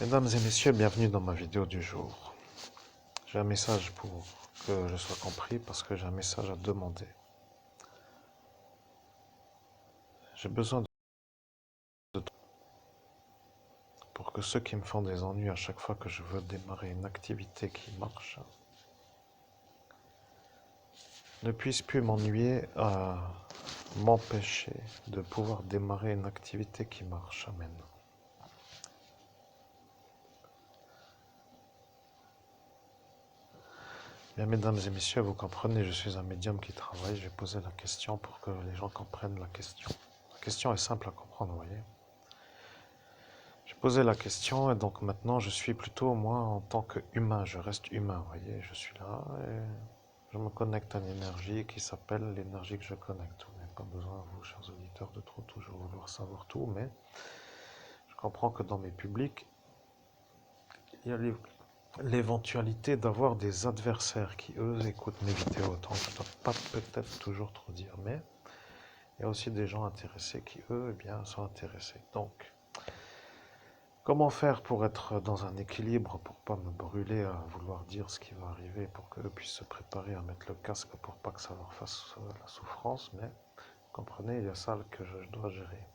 Mesdames et messieurs, bienvenue dans ma vidéo du jour. J'ai un message pour que je sois compris parce que j'ai un message à demander. J'ai besoin de pour que ceux qui me font des ennuis à chaque fois que je veux démarrer une activité qui marche ne puissent plus m'ennuyer à m'empêcher de pouvoir démarrer une activité qui marche. Amen. Bien, mesdames et messieurs, vous comprenez, je suis un médium qui travaille. J'ai posé la question pour que les gens comprennent la question. La question est simple à comprendre, vous voyez. J'ai posé la question et donc maintenant je suis plutôt moi en tant qu'humain, je reste humain, vous voyez, je suis là et je me connecte à une énergie qui s'appelle l'énergie que je connecte. Vous n'avez pas besoin, vous, chers auditeurs, de trop toujours vouloir savoir tout, mais je comprends que dans mes publics, il y a l'éventualité d'avoir des adversaires qui, eux, écoutent mes vidéos, donc je ne dois pas peut-être toujours trop dire, mais il y a aussi des gens intéressés qui, eux, eh bien, sont intéressés. Donc, comment faire pour être dans un équilibre, pour pas me brûler à vouloir dire ce qui va arriver, pour qu'eux puissent se préparer à mettre le casque pour pas que ça leur fasse la souffrance, mais vous comprenez, il y a ça que je dois gérer.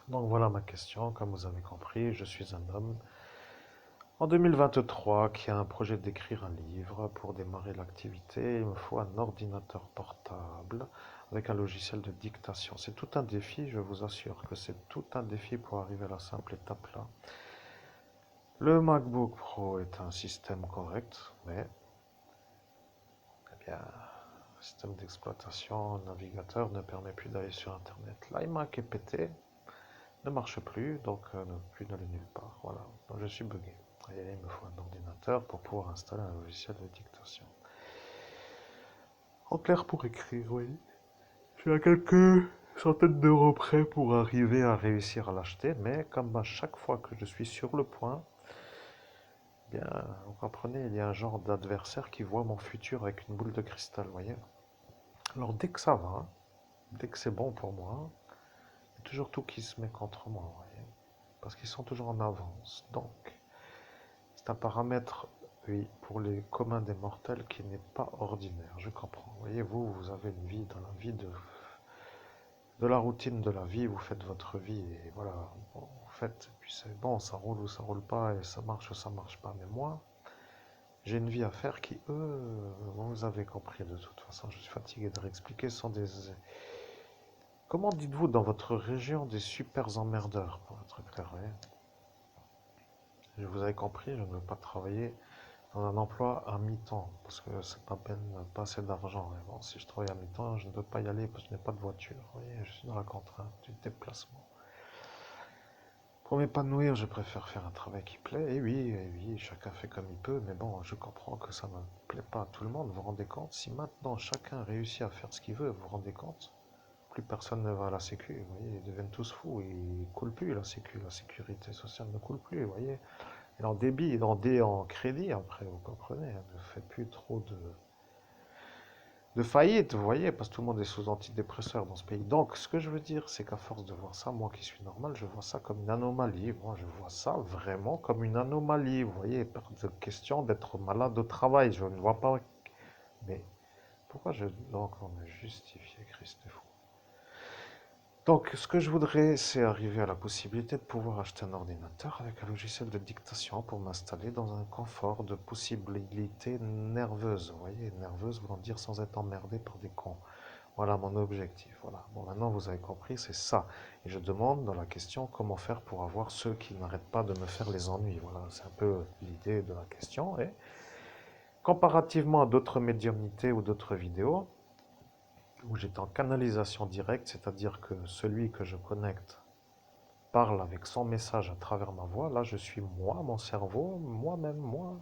Donc voilà ma question, comme vous avez compris, je suis un homme en 2023 qui a un projet d'écrire un livre. Pour démarrer l'activité, il me faut un ordinateur portable avec un logiciel de dictation. C'est tout un défi, je vous assure que c'est tout un défi pour arriver à la simple étape là. Le MacBook Pro est un système correct, mais eh bien, le système d'exploitation, le navigateur ne permet plus d'aller sur Internet. L'iMac est pété, ne marche plus, donc ne plus d'aller nulle part. Voilà, donc je suis bugué. Et il me faut un ordinateur pour pouvoir installer un logiciel de dictation. En clair, pour écrire, oui. Je suis à quelques centaines d'euros près pour arriver à réussir à l'acheter, mais comme à chaque fois que je suis sur le point, bien, vous comprenez, il y a un genre d'adversaire qui voit mon futur avec une boule de cristal, vous voyez. Alors dès que ça va, dès que c'est bon pour moi, il y a toujours tout qui se met contre moi, vous voyez. Parce qu'ils sont toujours en avance. Donc, c'est un paramètre, oui, pour les communs des mortels qui n'est pas ordinaire, je comprends. Vous voyez, vous avez une vie dans la vie de la routine de la vie, vous faites votre vie et voilà, bon, vous faites, et puis c'est bon, ça roule ou ça roule pas, et ça marche ou ça marche pas. Mais moi, j'ai une vie à faire qui, eux, vous avez compris de toute façon, je suis fatigué de réexpliquer, sont des... Comment dites-vous dans votre région des super emmerdeurs, pour être clair, voyez. Je vous avais compris, je ne veux pas travailler dans un emploi à mi-temps, parce que c'est pas peine, pas assez d'argent. Mais bon, si je travaille à mi-temps, je ne peux pas y aller parce que je n'ai pas de voiture, vous voyez, je suis dans la contrainte du déplacement. Pour m'épanouir, je préfère faire un travail qui plaît. Et oui, chacun fait comme il peut, mais bon, je comprends que ça ne plaît pas à tout le monde. Vous vous rendez compte? Si maintenant chacun réussit à faire ce qu'il veut, vous vous rendez compte? Plus personne ne va à la sécu, vous voyez, ils deviennent tous fous, ils ne coulent plus la sécu, la sécurité sociale ne coule plus, vous voyez. Et en débit, en crédit après, vous comprenez, hein, ne fait plus trop de faillite, vous voyez, parce que tout le monde est sous antidépresseur dans ce pays. Donc, ce que je veux dire, c'est qu'à force de voir ça, moi qui suis normal, je vois ça comme une anomalie. Moi, je vois ça vraiment comme une anomalie. Vous voyez, pas de question d'être malade au travail. Je ne vois pas. Mais pourquoi je dois encore me justifier, Christ est fou? Donc, ce que je voudrais, c'est arriver à la possibilité de pouvoir acheter un ordinateur avec un logiciel de dictation pour m'installer dans un confort de possibilités nerveuses. Vous voyez, nerveuse voulant dire sans être emmerdé par des cons. Voilà mon objectif. Voilà. Bon, maintenant vous avez compris, c'est ça. Et je demande dans la question comment faire pour avoir ceux qui n'arrêtent pas de me faire les ennuis. Voilà, c'est un peu l'idée de la question. Et comparativement à d'autres médiumnités ou d'autres vidéos, où j'étais en canalisation directe, c'est-à-dire que celui que je connecte parle avec son message à travers ma voix, là je suis moi, mon cerveau, moi-même, moi,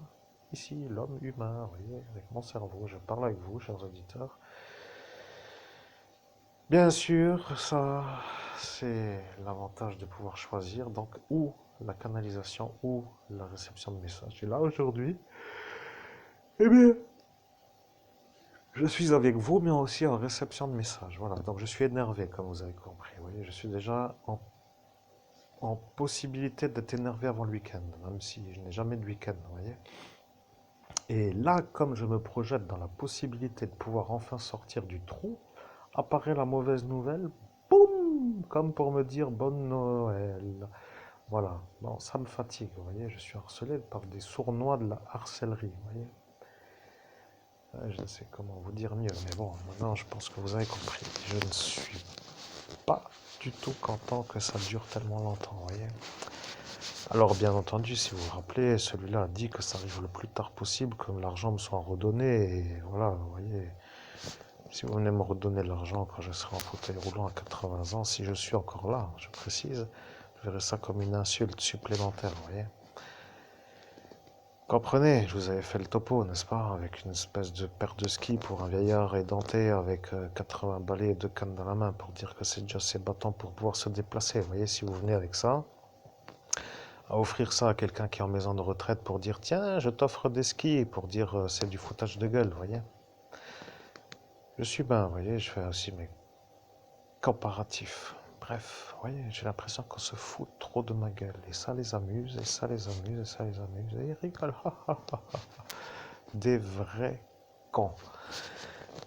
ici, l'homme humain, vous voyez, avec mon cerveau, je parle avec vous, chers auditeurs. Bien sûr, ça, c'est l'avantage de pouvoir choisir, donc, ou la canalisation ou la réception de messages. Et là, aujourd'hui, eh bien, je suis avec vous, mais aussi en réception de messages. Voilà, donc je suis énervé, comme vous avez compris. Vous voyez, je suis déjà en en possibilité d'être énervé avant le week-end, même si je n'ai jamais de week-end, vous voyez. Et là, comme je me projette dans la possibilité de pouvoir enfin sortir du trou, apparaît la mauvaise nouvelle, boum, comme pour me dire bonne Noël. Voilà, bon, ça me fatigue, vous voyez, je suis harcelé par des sournois de la harcellerie, vous voyez. Je ne sais comment vous dire mieux, mais bon, maintenant je pense que vous avez compris. Je ne suis pas du tout content que ça dure tellement longtemps, vous voyez. Alors bien entendu, si vous vous rappelez, celui-là a dit que ça arrive le plus tard possible, que l'argent me soit redonné, et voilà, vous voyez. Si vous venez me redonner l'argent quand je serai en fauteuil roulant à 80 ans, si je suis encore là, je précise, je verrai ça comme une insulte supplémentaire, vous voyez. Comprenez, je vous avais fait le topo, n'est-ce pas, avec une espèce de paire de ski pour un vieillard édenté avec 80 balais et 2 cannes dans la main pour dire que c'est déjà assez battant pour pouvoir se déplacer. Vous voyez, si vous venez avec ça, à offrir ça à quelqu'un qui est en maison de retraite pour dire tiens, je t'offre des skis, pour dire c'est du foutage de gueule, vous voyez. Je suis bien, vous voyez, je fais aussi mes comparatifs. Bref, vous voyez, j'ai l'impression qu'on se fout trop de ma gueule. Et ça les amuse, et ça les amuse, et ça les amuse. Et ils rigolent. Des vrais cons.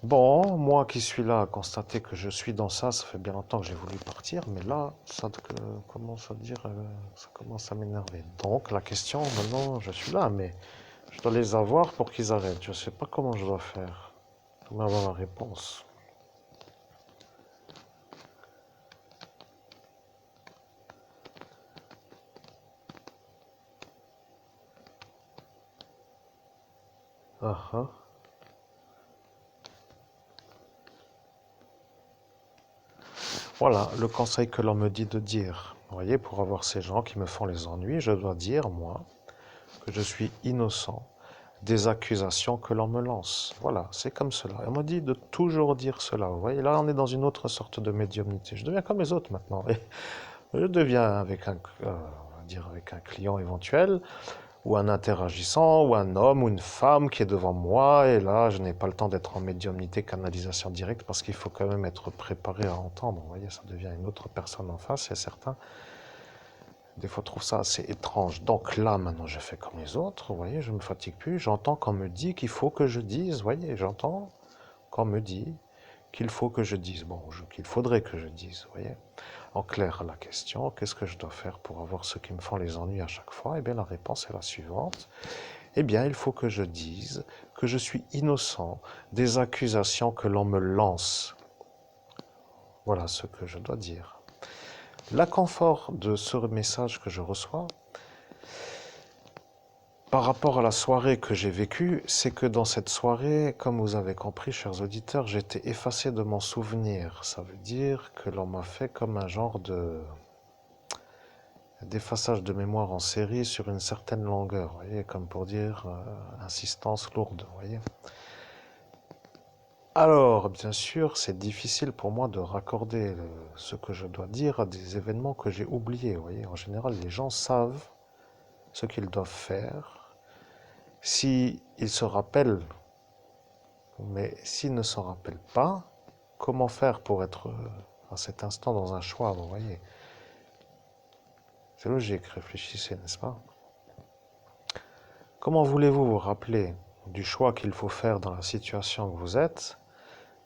Bon, moi qui suis là à constater que je suis dans ça, ça fait bien longtemps que j'ai voulu partir, mais là, ça commence à dire, ça commence à m'énerver. Donc la question, maintenant, je suis là, mais je dois les avoir pour qu'ils arrêtent. Je ne sais pas comment je dois faire. Je dois avoir la réponse. Ah ah. Voilà le conseil que l'on me dit de dire. Vous voyez, pour avoir ces gens qui me font les ennuis, je dois dire, moi, que je suis innocent des accusations que l'on me lance. Voilà, c'est comme cela. Et on m'a dit de toujours dire cela. Vous voyez, là, on est dans une autre sorte de médiumnité. Je deviens comme les autres maintenant. Et je deviens on va dire avec un client éventuel, ou un interagissant, ou un homme, ou une femme qui est devant moi. Et là, je n'ai pas le temps d'être en médiumnité, canalisation directe, parce qu'il faut quand même être préparé à entendre. Vous voyez, ça devient une autre personne en face, c'est certain. Des fois, je trouve ça assez étrange. Donc là, maintenant, je fais comme les autres. Vous voyez, je ne me fatigue plus. J'entends qu'on me dit qu'il faut que je dise. Vous voyez, j'entends qu'on me dit qu'il faut que je dise. Bon, qu'il faudrait que je dise. Vous voyez. En clair, la question, qu'est-ce que je dois faire pour avoir ceux qui me font les ennuis à chaque fois? Eh bien, la réponse est la suivante. Eh bien, il faut que je dise que je suis innocent des accusations que l'on me lance. Voilà ce que je dois dire. L'inconfort de ce message que je reçois, par rapport à la soirée que j'ai vécue, c'est que dans cette soirée, comme vous avez compris, chers auditeurs, j'étais effacé de mon souvenir. Ça veut dire que l'on m'a fait comme un genre d'effaçage de mémoire en série sur une certaine longueur, vous voyez, comme pour dire insistance lourde, vous voyez. Alors, bien sûr, c'est difficile pour moi de raccorder ce que je dois dire à des événements que j'ai oubliés, vous voyez. En général, les gens savent ce qu'ils doivent faire. S'ils se rappellent, mais s'ils ne s'en rappellent pas, comment faire pour être à cet instant dans un choix, vous voyez. C'est logique, réfléchissez, n'est-ce pas? Comment voulez-vous vous rappeler du choix qu'il faut faire dans la situation que vous êtes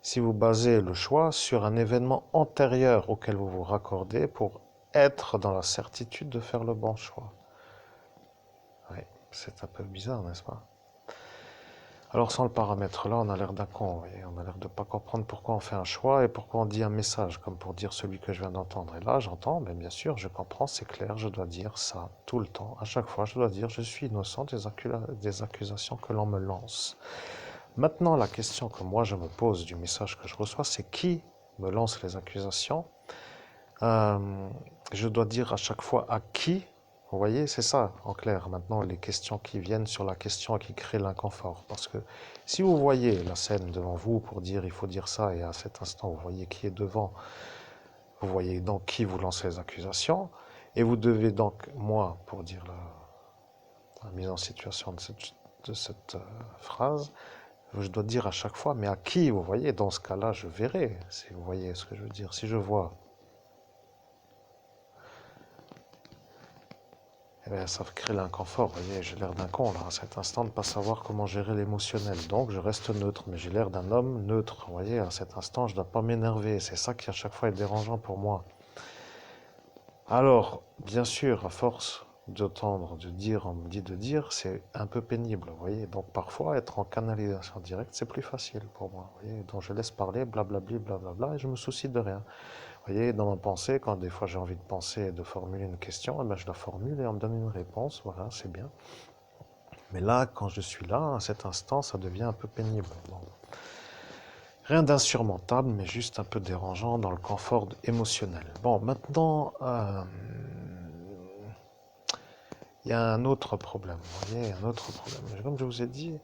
si vous basez le choix sur un événement antérieur auquel vous vous raccordez pour être dans la certitude de faire le bon choix? Oui, c'est un peu bizarre, n'est-ce pas? Alors sans le paramètre là, on a l'air d'un con, vous voyez. On a l'air de ne pas comprendre pourquoi on fait un choix et pourquoi on dit un message, comme pour dire celui que je viens d'entendre. Et là, j'entends, mais bien sûr, je comprends, c'est clair, je dois dire ça tout le temps. À chaque fois, je dois dire je suis innocent des accusations que l'on me lance. Maintenant, la question que moi je me pose du message que je reçois, c'est qui me lance les accusations? Je dois dire à chaque fois à qui. Vous voyez, c'est ça, en clair, maintenant, les questions qui viennent sur la question et qui créent l'inconfort. Parce que si vous voyez la scène devant vous pour dire il faut dire ça, et à cet instant, vous voyez qui est devant, vous voyez donc qui vous lance les accusations, et vous devez donc, moi, pour dire la mise en situation de cette phrase, je dois dire à chaque fois, mais à qui, vous voyez, dans ce cas-là, je verrai, si vous voyez ce que je veux dire. Si je vois eh bien, ça crée l'inconfort. Vous voyez, j'ai l'air d'un con là, à cet instant, de ne pas savoir comment gérer l'émotionnel. Donc, je reste neutre, mais j'ai l'air d'un homme neutre. Vous voyez, à cet instant, je ne dois pas m'énerver. C'est ça qui, à chaque fois, est dérangeant pour moi. Alors, bien sûr, à force d'entendre, de dire, on me dit de dire, c'est un peu pénible. Vous voyez, donc parfois, être en canalisation directe, c'est plus facile pour moi. Vous voyez, donc je laisse parler, blablabli, blablabla, et je me soucie de rien. Vous voyez, dans ma pensée, quand des fois j'ai envie de penser et de formuler une question, eh ben, je la formule et on me donne une réponse. Voilà, c'est bien. Mais là, quand je suis là, à cet instant, ça devient un peu pénible. Bon. Rien d'insurmontable, mais juste un peu dérangeant dans le confort émotionnel. Bon, maintenant, il y a un autre problème. Vous voyez, un autre problème. Comme je vous ai dit,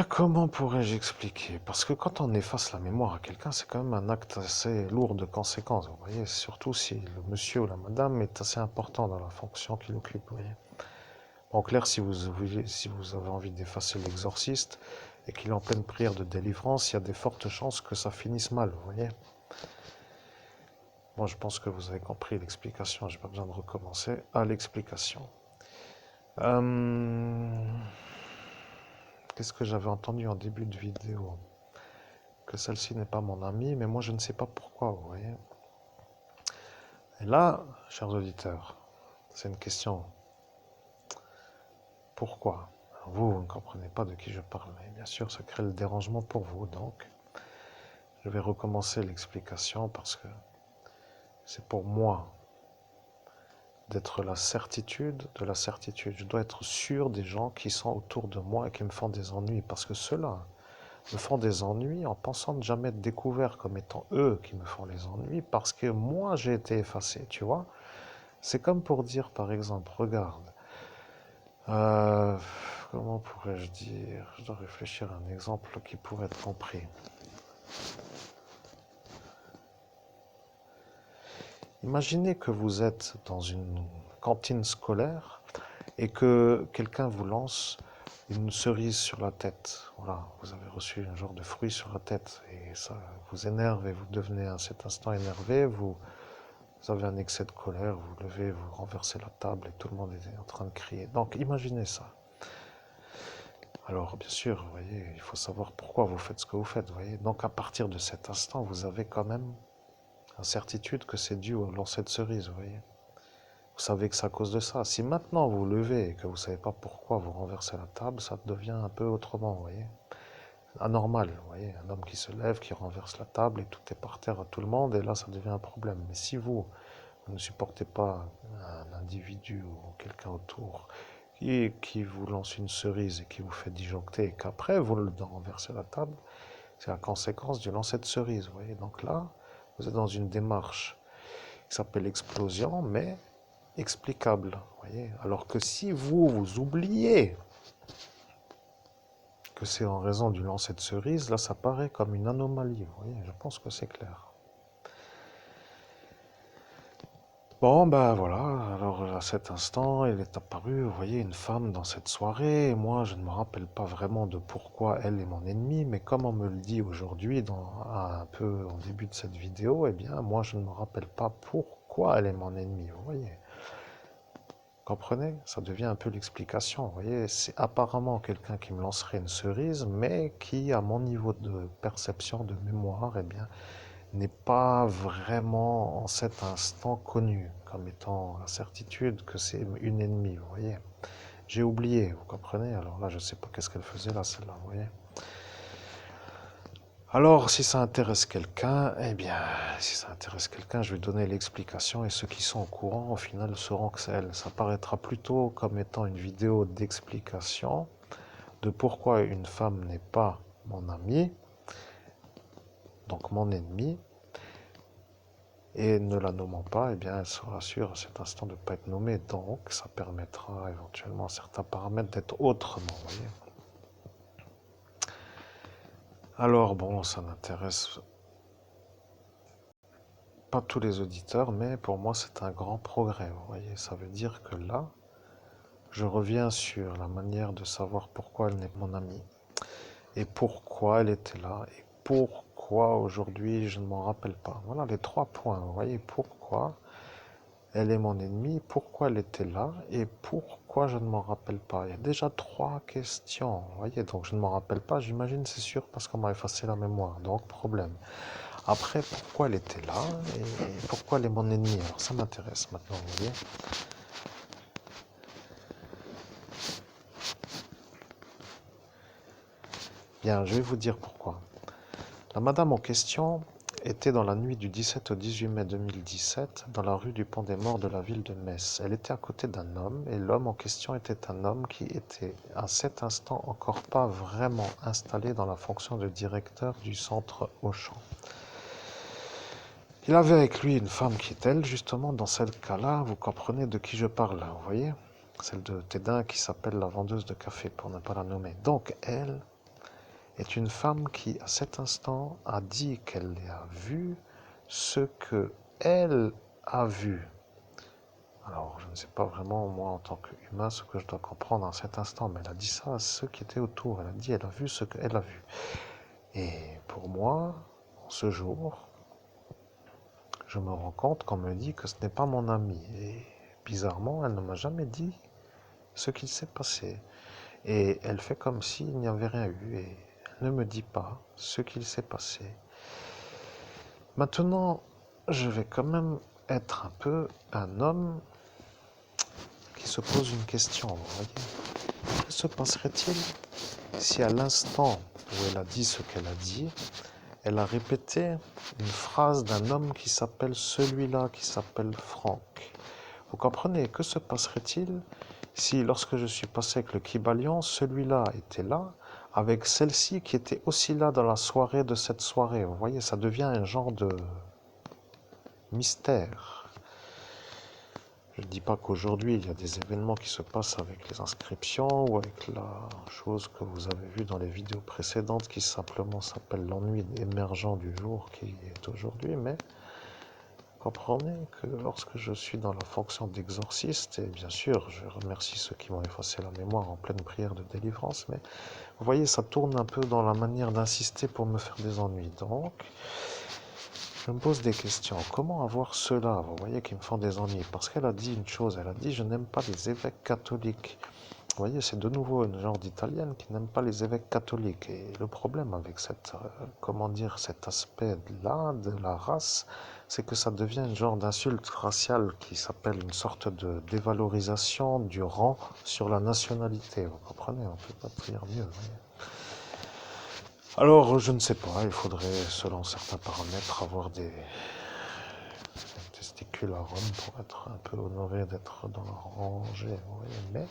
comment pourrais-je expliquer? Parce que quand on efface la mémoire à quelqu'un, c'est quand même un acte assez lourd de conséquences. Vous voyez, surtout si le monsieur ou la madame est assez important dans la fonction qu'il occupe. Vous voyez. En clair, si vous avez envie d'effacer l'exorciste et qu'il est en pleine prière de délivrance, il y a des fortes chances que ça finisse mal. Vous voyez. Moi, je pense que vous avez compris l'explication. Je n'ai pas besoin de recommencer à l'explication. Qu'est-ce que j'avais entendu en début de vidéo? Que celle-ci n'est pas mon amie, mais moi je ne sais pas pourquoi, vous voyez. Et là, chers auditeurs, c'est une question. Pourquoi? Alors vous ne comprenez pas de qui je parle, mais bien sûr, ça crée le dérangement pour vous, donc je vais recommencer l'explication parce que c'est pour moi d'être la certitude de la certitude. Je dois être sûr des gens qui sont autour de moi et qui me font des ennuis, parce que ceux-là me font des ennuis en pensant ne jamais être découvert comme étant eux qui me font les ennuis, parce que moi j'ai été effacé, tu vois. C'est comme pour dire, par exemple, regarde, euh, comment pourrais-je dire? Je dois réfléchir à un exemple qui pourrait être compris. Imaginez que vous êtes dans une cantine scolaire et que quelqu'un vous lance une cerise sur la tête. Voilà, vous avez reçu un genre de fruit sur la tête et ça vous énerve et vous devenez à cet instant énervé, vous avez un excès de colère, vous levez, vous renversez la table et tout le monde est en train de crier. Donc imaginez ça. Alors bien sûr, vous voyez, il faut savoir pourquoi vous faites ce que vous faites. Vous voyez. Donc à partir de cet instant, vous avez quand même la certitude que c'est dû au lancer de cerise. Vous voyez. Vous savez que c'est à cause de ça. Si maintenant vous levez et que vous ne savez pas pourquoi vous renversez la table, ça devient un peu autrement, vous voyez. Anormal, vous voyez. Un homme qui se lève, qui renverse la table et tout est par terre à tout le monde, et là ça devient un problème. Mais si vous ne supportez pas un individu ou quelqu'un autour qui vous lance une cerise et qui vous fait disjoncter et qu'après vous le renversez la table, c'est la conséquence du lancer de cerise, vous voyez. Donc là, vous êtes dans une démarche qui s'appelle explosion, mais explicable, vous voyez. Alors que si vous oubliez que c'est en raison du lancer de cerise, là ça paraît comme une anomalie, vous voyez, je pense que c'est clair. Bon, ben voilà, alors à cet instant, il est apparu, vous voyez, une femme dans cette soirée, et moi je ne me rappelle pas vraiment de pourquoi elle est mon ennemie, mais comme on me le dit aujourd'hui, un peu en début de cette vidéo, eh bien moi je ne me rappelle pas pourquoi elle est mon ennemie, vous voyez. Comprenez? Ça devient un peu l'explication, vous voyez, c'est apparemment quelqu'un qui me lancerait une cerise, mais qui, à mon niveau de perception, de mémoire, eh bien, n'est pas vraiment en cet instant connu comme étant la certitude que c'est une ennemie, vous voyez. J'ai oublié, vous comprenez? Alors là, je ne sais pas qu'est-ce qu'elle faisait là, celle-là, vous voyez. Alors, si ça intéresse quelqu'un, eh bien, si ça intéresse quelqu'un, je vais donner l'explication et ceux qui sont au courant, au final, sauront que c'est elle. Ça paraîtra plutôt comme étant une vidéo d'explication de pourquoi une femme n'est pas mon amie, donc mon ennemi, et ne la nommant pas, eh bien, elle sera sûre à cet instant de ne pas être nommée. Donc, ça permettra éventuellement à certains paramètres d'être autrement, vous voyez. Alors, bon, ça n'intéresse pas tous les auditeurs, mais pour moi, c'est un grand progrès, vous voyez. Ça veut dire que là, je reviens sur la manière de savoir pourquoi elle n'est pas mon amie, et pourquoi elle était là, et pourquoi aujourd'hui je ne m'en rappelle pas. Voilà les 3 points, vous voyez, pourquoi Elle est mon ennemie, pourquoi elle était là et pourquoi je ne m'en rappelle pas. Il y a déjà 3 questions, vous voyez, donc je ne m'en rappelle pas, j'imagine, c'est sûr, parce qu'on m'a effacé la mémoire, donc problème. Après, pourquoi elle était là et pourquoi elle est mon ennemie, alors ça m'intéresse maintenant, vous voyez. Bien, je vais vous dire pourquoi. La madame en question était dans la nuit du 17 au 18 mai 2017 dans la rue du Pont des Morts de la ville de Metz. Elle était à côté d'un homme et l'homme en question était un homme qui était à cet instant encore pas vraiment installé dans la fonction de directeur du centre Auchan. Il avait avec lui une femme qui est elle, justement, dans ce cas-là, vous comprenez de qui je parle, vous voyez? Celle de Tédin qui s'appelle la vendeuse de café, pour ne pas la nommer. Donc, elle est une femme qui, à cet instant, a dit qu'elle a vu ce que elle a vu. Alors, je ne sais pas vraiment, moi, en tant qu'humain, ce que je dois comprendre en cet instant, mais elle a dit ça à ceux qui étaient autour. Elle a dit, elle a vu ce qu'elle a vu. Et pour moi, en ce jour, je me rends compte qu'on me dit que ce n'est pas mon ami. Et bizarrement, elle ne m'a jamais dit ce qu'il s'est passé. Et elle fait comme s'il n'y avait rien eu. Et elle ne me dit pas ce qu'il s'est passé. Maintenant, je vais quand même être un peu un homme qui se pose une question, vous voyez. Que se passerait-il si à l'instant où elle a dit ce qu'elle a dit, elle a répété une phrase d'un homme qui s'appelle celui-là, qui s'appelle Franck. Vous comprenez, que se passerait-il si lorsque je suis passé avec le Kibalion, celui-là était là, avec celle-ci qui était aussi là dans la soirée de cette soirée. Vous voyez, ça devient un genre de mystère. Je ne dis pas qu'aujourd'hui, il y a des événements qui se passent avec les inscriptions ou avec la chose que vous avez vue dans les vidéos précédentes qui simplement s'appelle l'ennui émergent du jour qui est aujourd'hui, mais comprenez que lorsque je suis dans la fonction d'exorciste, et bien sûr, je remercie ceux qui m'ont effacé la mémoire en pleine prière de délivrance, mais vous voyez, ça tourne un peu dans la manière d'insister pour me faire des ennuis. Donc, je me pose des questions. Comment avoir ceux-là, vous voyez, qui me font des ennuis? Parce qu'elle a dit une chose, elle a dit, je n'aime pas les évêques catholiques. Vous voyez, c'est de nouveau une genre d'italienne qui n'aime pas les évêques catholiques. Et le problème avec cette, comment dire, cet aspect-là de la race, c'est que ça devient une genre d'insulte raciale qui s'appelle une sorte de dévalorisation du rang sur la nationalité. Vous comprenez? On ne peut pas dire mieux. Alors, je ne sais pas, il faudrait, selon certains paramètres, avoir des testicules à Rome pour être un peu honoré d'être dans la rangée. Vous voyez, mais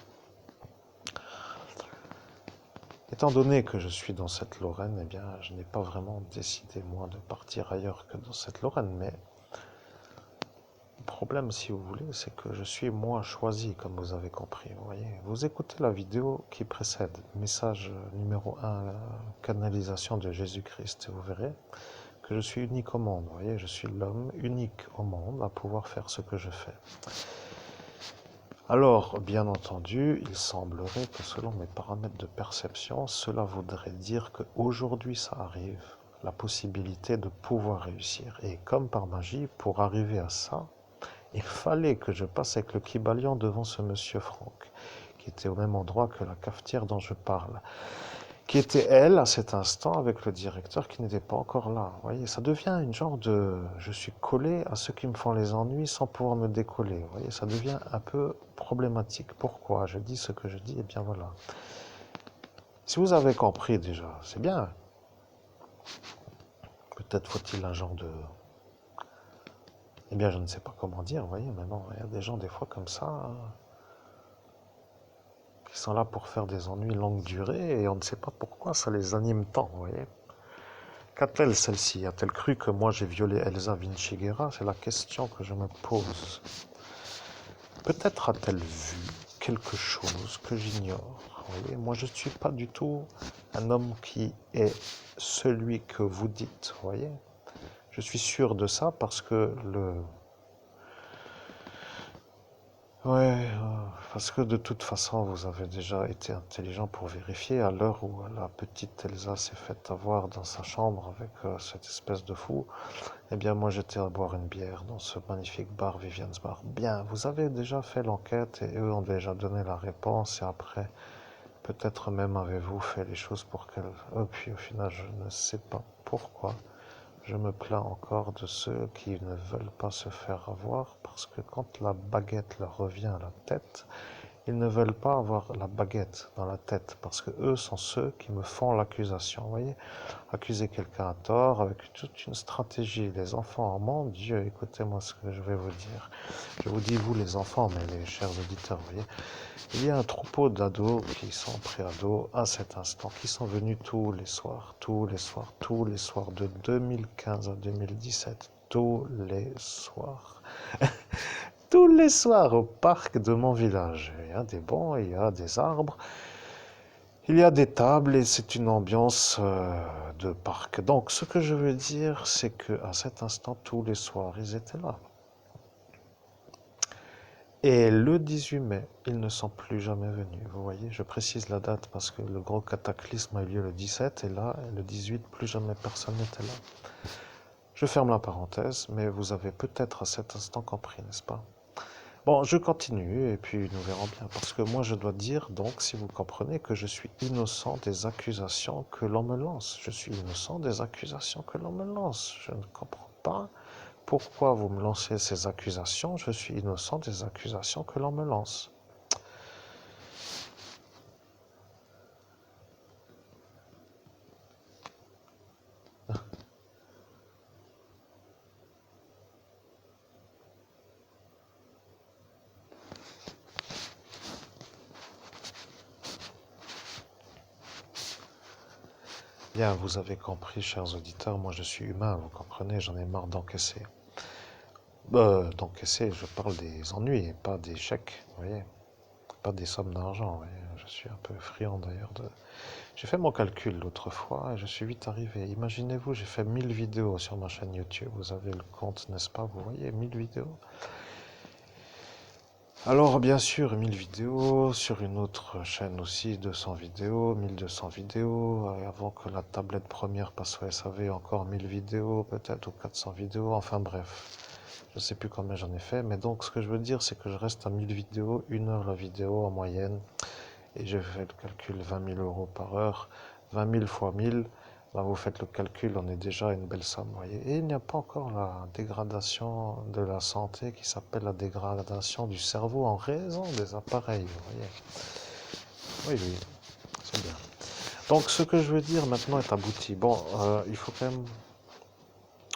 étant donné que je suis dans cette Lorraine, eh bien, je n'ai pas vraiment décidé, moi, de partir ailleurs que dans cette Lorraine. Mais le problème, si vous voulez, c'est que je suis, moi, choisi, comme vous avez compris. Vous voyez, vous écoutez la vidéo qui précède, message numéro 1, canalisation de Jésus-Christ, et vous verrez que je suis unique au monde. Vous voyez, je suis l'homme unique au monde à pouvoir faire ce que je fais. Alors, bien entendu, il semblerait que selon mes paramètres de perception, cela voudrait dire qu'aujourd'hui ça arrive, la possibilité de pouvoir réussir. Et comme par magie, pour arriver à ça, il fallait que je passe avec le Kibalion devant ce monsieur Franck, qui était au même endroit que la cafetière dont je parle, qui était elle à cet instant avec le directeur qui n'était pas encore là. Vous voyez, ça devient une genre de... Je suis collé à ceux qui me font les ennuis sans pouvoir me décoller. Vous voyez, ça devient un peu problématique. Pourquoi je dis ce que je dis? Eh bien voilà. Si vous avez compris déjà, c'est bien. Peut-être faut-il un genre de... Eh bien, je ne sais pas comment dire, vous voyez, maintenant, il y a des gens des fois comme ça, qui sont là pour faire des ennuis longue durée, et on ne sait pas pourquoi ça les anime tant, vous voyez. Qu'a-t-elle celle-ci? A-t-elle cru que moi j'ai violé Elsa Vinciguerra? C'est la question que je me pose. Peut-être a-t-elle vu quelque chose que j'ignore. Vous voyez, moi je ne suis pas du tout un homme qui est celui que vous dites, vous voyez. Je suis sûr de ça parce que le... Ouais, Parce que de toute façon, vous avez déjà été intelligent pour vérifier à l'heure où la petite Elsa s'est faite avoir dans sa chambre avec cette espèce de fou. Eh bien, moi, j'étais à boire une bière dans ce magnifique bar, Vivian's Bar. Bien, vous avez déjà fait l'enquête et eux ont déjà donné la réponse et après, peut-être même avez-vous fait les choses pour qu'elle... Oh, puis au final, je ne sais pas pourquoi. Je me plains encore de ceux qui ne veulent pas se faire avoir parce que quand la baguette leur revient à la tête, ils ne veulent pas avoir la baguette dans la tête parce que eux sont ceux qui me font l'accusation. Vous voyez, accuser quelqu'un à tort avec toute une stratégie. Les enfants, mon Dieu, écoutez-moi ce que je vais vous dire. Je vous dis vous les enfants, mais les chers auditeurs, vous voyez, il y a un troupeau d'ados qui sont pré-ados à cet instant, qui sont venus tous les soirs, tous les soirs, tous les soirs de 2015 à 2017, tous les soirs. Tous les soirs au parc de mon village. Il y a des bancs, il y a des arbres, il y a des tables et c'est une ambiance de parc. Donc ce que je veux dire, c'est qu'à cet instant, tous les soirs, ils étaient là. Et le 18 mai, ils ne sont plus jamais venus. Vous voyez, je précise la date parce que le gros cataclysme a eu lieu le 17 et là, le 18, plus jamais personne n'était là. Je ferme la parenthèse, mais vous avez peut-être à cet instant compris, n'est-ce pas? Bon, je continue et puis nous verrons bien. Parce que moi, je dois dire, donc, si vous comprenez, que je suis innocent des accusations que l'on me lance. Je suis innocent des accusations que l'on me lance. Je ne comprends pas pourquoi vous me lancez ces accusations. Je suis innocent des accusations que l'on me lance. Bien, vous avez compris, chers auditeurs, moi je suis humain, vous comprenez, j'en ai marre d'encaisser. D'encaisser, je parle des ennuis, pas des chèques, vous voyez, pas des sommes d'argent, vous voyez. Je suis un peu friand d'ailleurs de... J'ai fait mon calcul l'autre fois et je suis vite arrivé. Imaginez-vous, j'ai fait 1000 vidéos sur ma chaîne YouTube. Vous avez le compte, n'est-ce pas? Vous voyez, 1000 vidéos. Alors, bien sûr, 1000 vidéos. Sur une autre chaîne aussi, 200 vidéos, 1200 vidéos. Et avant que la tablette première passe au SAV, encore 1000 vidéos, peut-être, ou 400 vidéos. Enfin, bref. Je ne sais plus combien j'en ai fait. Mais donc, ce que je veux dire, c'est que je reste à 1000 vidéos, 1 heure la vidéo en moyenne. Et je fais le calcul 20 000 euros par heure, 20 000 fois 1000, là vous faites le calcul, on est déjà à une belle somme, voyez. Et il n'y a pas encore la dégradation de la santé qui s'appelle la dégradation du cerveau en raison des appareils, vous voyez. Oui, oui, c'est bien. Donc ce que je veux dire maintenant est abouti. Bon, il faut quand même...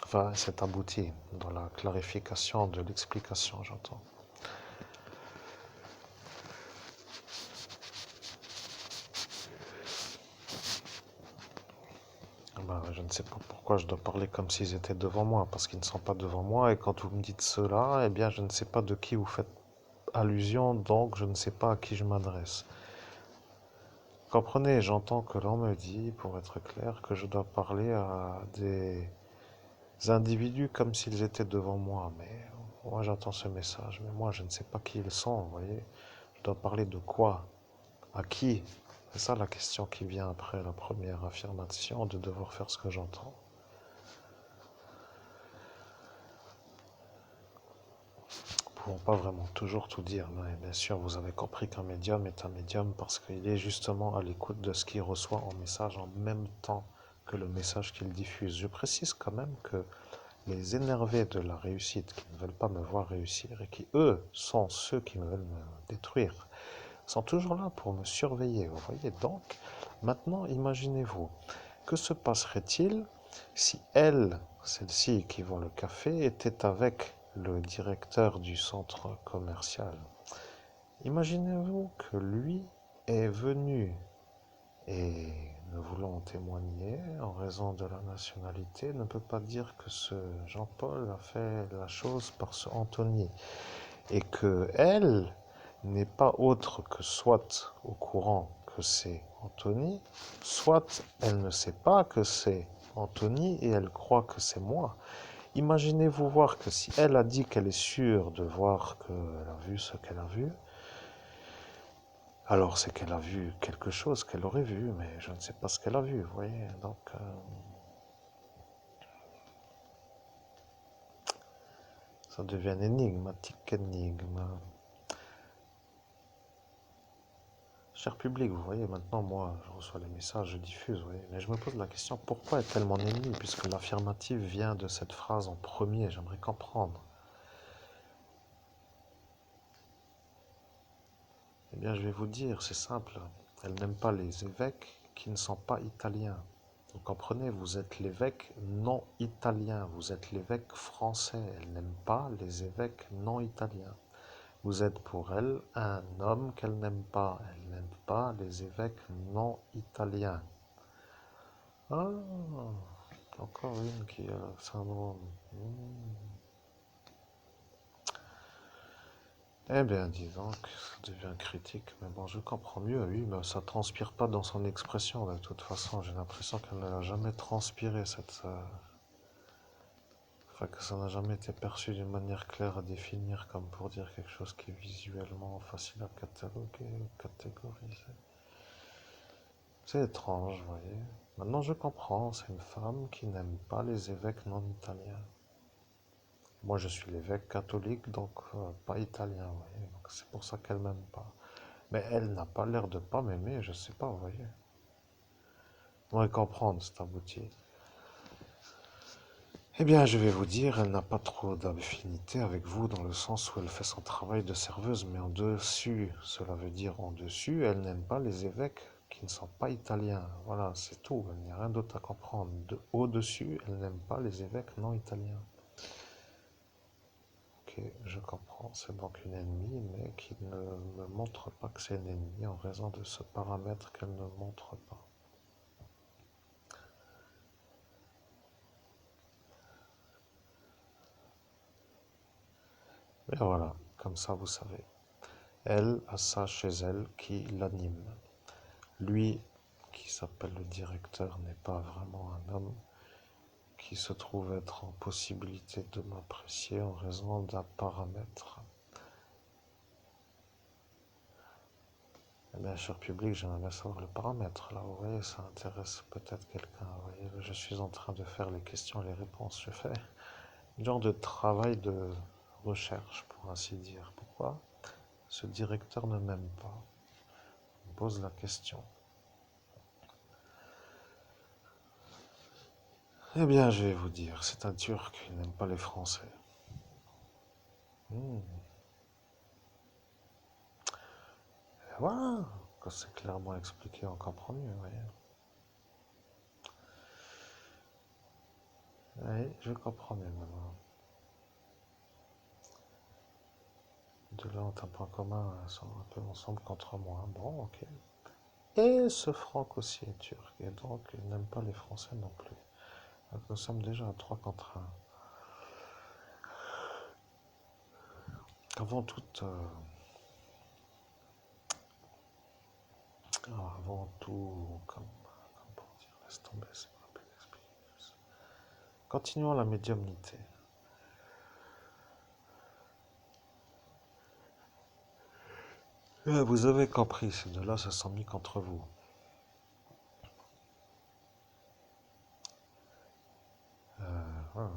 Enfin, c'est abouti dans la clarification de l'explication, j'entends. Ben, je ne sais pas pourquoi je dois parler comme s'ils étaient devant moi, parce qu'ils ne sont pas devant moi, et quand vous me dites cela, eh bien je ne sais pas de qui vous faites allusion, donc je ne sais pas à qui je m'adresse. Comprenez, j'entends que l'on me dit, pour être clair, que je dois parler à des individus comme s'ils étaient devant moi, mais moi j'entends ce message, mais moi je ne sais pas qui ils sont, vous voyez. Je dois parler de quoi? À qui? C'est ça la question qui vient après la première affirmation, de devoir faire ce que j'entends. Nous ne pouvons pas vraiment toujours tout dire. Mais bien sûr, vous avez compris qu'un médium est un médium parce qu'il est justement à l'écoute de ce qu'il reçoit en message en même temps que le message qu'il diffuse. Je précise quand même que les énervés de la réussite, qui ne veulent pas me voir réussir et qui, eux, sont ceux qui me veulent me détruire, sont toujours là pour me surveiller. Vous voyez, donc, maintenant, imaginez-vous, que se passerait-il si elle, celle-ci qui vend le café, était avec le directeur du centre commercial? Imaginez-vous que lui est venu et, ne voulant témoigner en raison de la nationalité, ne peut pas dire que ce Jean-Paul a fait la chose par ce Anthony et que elle n'est pas autre que soit au courant que c'est Anthony, soit elle ne sait pas que c'est Anthony et elle croit que c'est moi. Imaginez-vous voir que si elle a dit qu'elle est sûre de voir qu'elle a vu ce qu'elle a vu, Alors c'est qu'elle a vu quelque chose qu'elle aurait vu, mais je ne sais pas ce qu'elle a vu, vous voyez. Donc ça devient énigmatique, énigme. Cher public, vous voyez, maintenant moi je reçois les messages, je diffuse, vous voyez. Mais je me pose la question, pourquoi est-elle mon ennemie, puisque l'affirmative vient de cette phrase en premier, j'aimerais comprendre. Eh bien je vais vous dire, c'est simple, elle n'aime pas les évêques qui ne sont pas italiens. Vous comprenez, vous êtes l'évêque non italien, vous êtes l'évêque français. Elle n'aime pas les évêques non italiens. Vous êtes pour elle un homme qu'elle n'aime pas. Elle n'aime pas les évêques non italiens. Ah, encore une qui a le syndrome. Eh bien, disons que ça devient critique. Mais bon, je comprends mieux, oui, mais ça transpire pas dans son expression. De toute façon, j'ai l'impression qu'elle ne l'a jamais transpiré, enfin, que ça n'a jamais été perçu d'une manière claire à définir, comme pour dire quelque chose qui est visuellement facile à cataloguer ou catégoriser. C'est étrange, vous voyez. Maintenant, je comprends, c'est une femme qui n'aime pas les évêques non italiens. Moi, je suis l'évêque catholique, donc pas italien, vous voyez. Donc, c'est pour ça qu'elle m'aime pas. Mais elle n'a pas l'air de pas m'aimer, je sais pas, vous voyez. Vous pourrez comprendre, c'est abouti. Eh bien, je vais vous dire, elle n'a pas trop d'affinité avec vous dans le sens où elle fait son travail de serveuse, mais en dessus, cela veut dire en dessus, elle n'aime pas les évêques qui ne sont pas italiens. Voilà, c'est tout, il n'y a rien d'autre à comprendre. Au-dessus, elle n'aime pas les évêques non italiens. Ok, je comprends, c'est donc une ennemie, mais qui ne me montre pas que c'est une ennemie en raison de ce paramètre qu'elle ne montre pas. Mais voilà, comme ça vous savez. Elle a ça chez elle qui l'anime. Lui, qui s'appelle le directeur, n'est pas vraiment un homme qui se trouve être en possibilité de m'apprécier en raison d'un paramètre. Eh bien, cher public, j'aimerais bien savoir le paramètre. Là, vous voyez, ça intéresse peut-être quelqu'un. Vous voyez, je suis en train de faire les questions et les réponses. Je fais un genre de travail de recherche, pour ainsi dire. Pourquoi ce directeur ne m'aime pas? Je me pose la question. Eh bien, je vais vous dire, c'est un Turc, il n'aime pas les Français. Hmm. Et voilà, quand c'est clairement expliqué, on comprend mieux, vous voyez. Oui, je comprends mieux maintenant. De là, on a un point commun, ils sont un peu ensemble contre moi. Bon, ok. Et ce Franck aussi est turc, et donc il n'aime pas les Français non plus. Donc nous sommes déjà à 3 contre un. Avant toute, avant tout, comme pour dire, laisse tomber, c'est pas plus expliquer. Continuons la médiumnité. Vous avez compris, ces deux-là se sont mis contre vous. Voilà.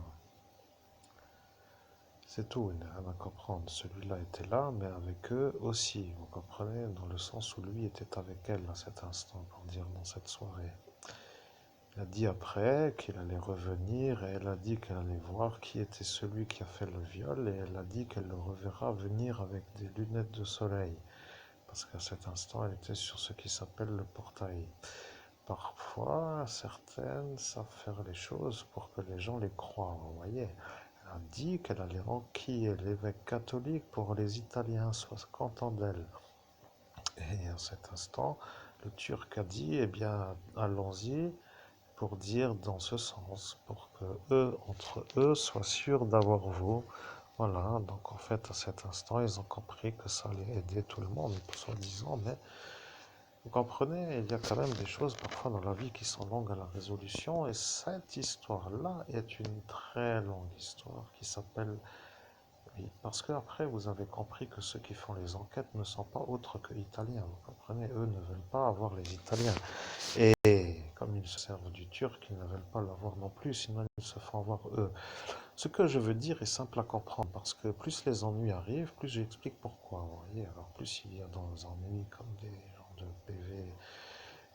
C'est tout, il n'y a rien à comprendre. Celui-là était là, mais avec eux aussi, vous comprenez, dans le sens où lui était avec elle à cet instant, pour dire dans cette soirée. Il a dit après qu'il allait revenir et elle a dit qu'elle allait voir qui était celui qui a fait le viol et elle a dit qu'elle le reverra venir avec des lunettes de soleil. Parce qu'à cet instant, elle était sur ce qui s'appelle le portail. Parfois, certaines savent faire les choses pour que les gens les croient, vous voyez. Elle a dit qu'elle allait enquiller l'évêque catholique pour que les Italiens soient contents d'elle. Et à cet instant, le Turc a dit, eh bien, allons-y, pour dire dans ce sens, pour que eux, entre eux, soient sûrs d'avoir vous. Voilà, donc en fait, à cet instant, ils ont compris que ça allait aider tout le monde, soi-disant, mais vous comprenez, il y a quand même des choses parfois dans la vie qui sont longues à la résolution, et cette histoire-là est une très longue histoire qui s'appelle Oui, parce que après vous avez compris que ceux qui font les enquêtes ne sont pas autres que italiens. Vous comprenez, eux ne veulent pas avoir les Italiens. Et comme ils se servent du turc, ils ne veulent pas l'avoir non plus, sinon ils se font avoir eux. Ce que je veux dire est simple à comprendre, parce que plus les ennuis arrivent, plus j'explique pourquoi. Vous voyez, alors plus il y a dans les ennuis comme des gens de PV